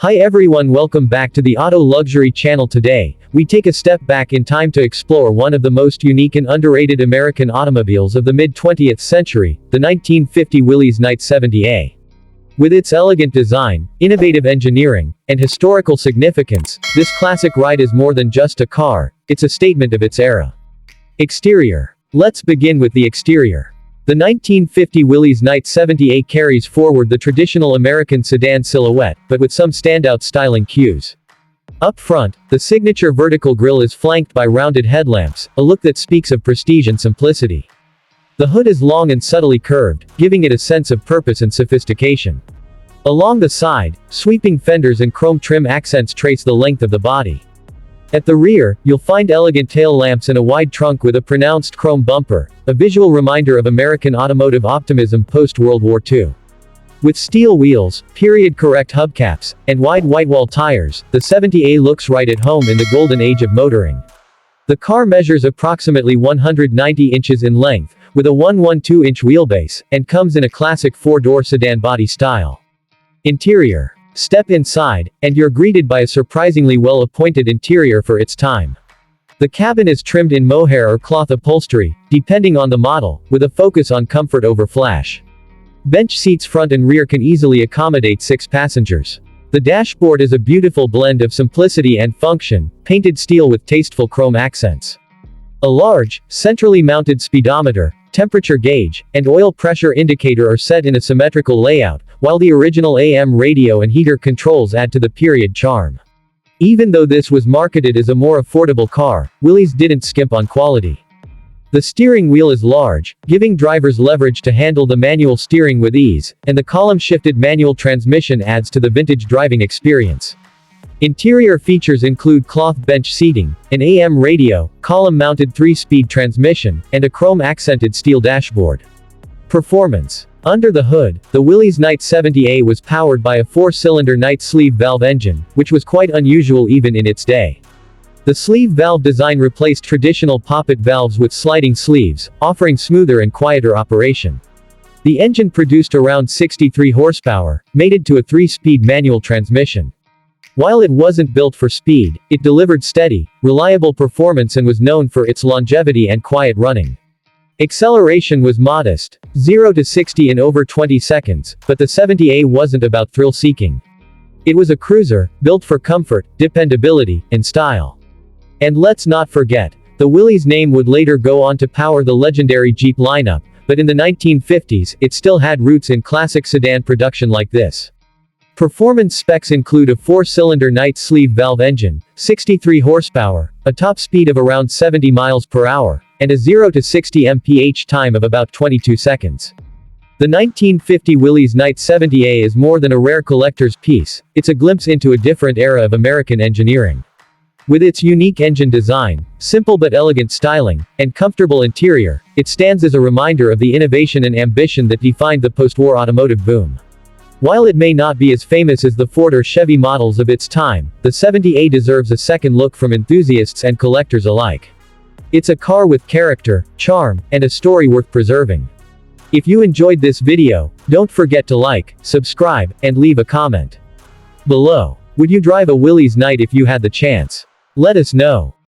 Hi everyone, welcome back to the Auto Luxury channel. Today, we take a step back in time to explore one of the most unique and underrated American automobiles of the mid-20th century, the 1950 Willys-Knight 70A. With its elegant design, innovative engineering, and historical significance, this classic ride is more than just a car, it's a statement of its era. Exterior. Let's begin with the exterior. The 1950 Willys-Knight 70A carries forward the traditional American sedan silhouette, but with some standout styling cues. Up front, the signature vertical grille is flanked by rounded headlamps, a look that speaks of prestige and simplicity. The hood is long and subtly curved, giving it a sense of purpose and sophistication. Along the side, sweeping fenders and chrome trim accents trace the length of the body. At the rear, you'll find elegant tail lamps and a wide trunk with a pronounced chrome bumper, a visual reminder of American automotive optimism post-World War II. With steel wheels, period-correct hubcaps, and wide whitewall tires, the 70A looks right at home in the golden age of motoring. The car measures approximately 190 inches in length, with a 112-inch wheelbase, and comes in a classic four-door sedan body style. Interior. Step inside, and you're greeted by a surprisingly well-appointed interior for its time. The cabin is trimmed in mohair or cloth upholstery, depending on the model, with a focus on comfort over flash. Bench seats front and rear can easily accommodate 6 passengers. The dashboard is a beautiful blend of simplicity and function, painted steel with tasteful chrome accents. A large, centrally mounted speedometer, temperature gauge, and oil pressure indicator are set in a symmetrical layout, while the original AM radio and heater controls add to the period charm. Even though this was marketed as a more affordable car, Willys didn't skimp on quality. The steering wheel is large, giving drivers leverage to handle the manual steering with ease, and the column-shifted manual transmission adds to the vintage driving experience. Interior features include cloth bench seating, an AM radio, column-mounted 3-speed transmission, and a chrome-accented steel dashboard. Performance. Under the hood, the Willys-Knight 70A was powered by a 4-cylinder Knight sleeve valve engine, which was quite unusual even in its day. The sleeve valve design replaced traditional poppet valves with sliding sleeves, offering smoother and quieter operation. The engine produced around 63 horsepower, mated to a 3-speed manual transmission. While it wasn't built for speed, it delivered steady, reliable performance and was known for its longevity and quiet running. Acceleration was modest, 0 to 60 in over 20 seconds, but the 70A wasn't about thrill-seeking. It was a cruiser, built for comfort, dependability, and style. And let's not forget, the Willys name would later go on to power the legendary Jeep lineup, but in the 1950s, it still had roots in classic sedan production like this. Performance specs include a 4-cylinder Knight sleeve valve engine, 63 horsepower, a top speed of around 70 miles per hour, and a 0 to 60 mph time of about 22 seconds. The 1950 Willys-Knight 70A is more than a rare collector's piece, it's a glimpse into a different era of American engineering. With its unique engine design, simple but elegant styling, and comfortable interior, it stands as a reminder of the innovation and ambition that defined the post-war automotive boom. While it may not be as famous as the Ford or Chevy models of its time, the 70A deserves a second look from enthusiasts and collectors alike. It's a car with character, charm, and a story worth preserving. If you enjoyed this video, don't forget to like, subscribe, and leave a comment below. Would you drive a Willys-Knight if you had the chance? Let us know.